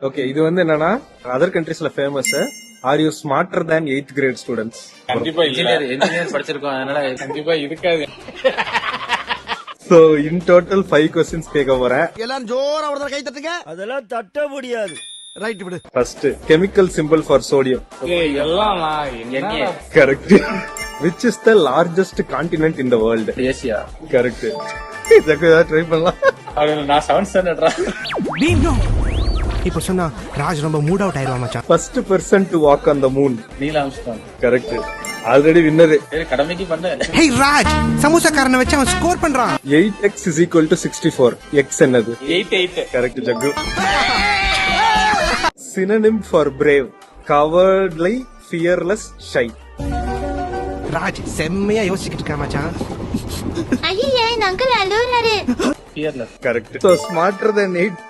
Okay, இது வந்து என்னன்னா அதர் கண்ட்ரீஸ்ல famous. Are you smarter than 8th grade students? கண்டிப்பா இன்ஜினியர் படிச்சிருக்கோம், அதனால கண்டிப்பா இருக்காது. சோ இன் டோட்டல் 5 கொஸ்டின்ஸ் கேட்க போறேன். எல்லாரும் ஜோரா ஒரு கை தட்டுங்க. அதெல்லாம் தட்ட முடியாது. ரைட் விடு. First chemical symbol for sodium. எல்லாம் correct. Which is the largest continent in the world? Asia. Correct. Jaggu try பண்ணலாம். நான் 7th ஸ்டாண்டர்ட்ரா. இப்ப சொன்னா ராஜ் ரொம்ப மூட் அவுட் ஆயிருவா மச்சான். First person to walk on the moon. Neil Armstrong. Correct. Already winner. கடமைக்கு பண்ண. ஹே ராஜ், சமோசாக்காரனை வச்சு அவன் ஸ்கோர் பண்றான். 8x = 64. x என்னது? 8. Correct Jaggu. Synonym for brave. Cowardly, fearless, shy. Raj செம்மையா யோசிச்சுக்கிட்டு இருக்கா மச்சான். ஐயா இந்த அங்கிள் அழுவுறாரு. Fearless. Correct. So smarter than 8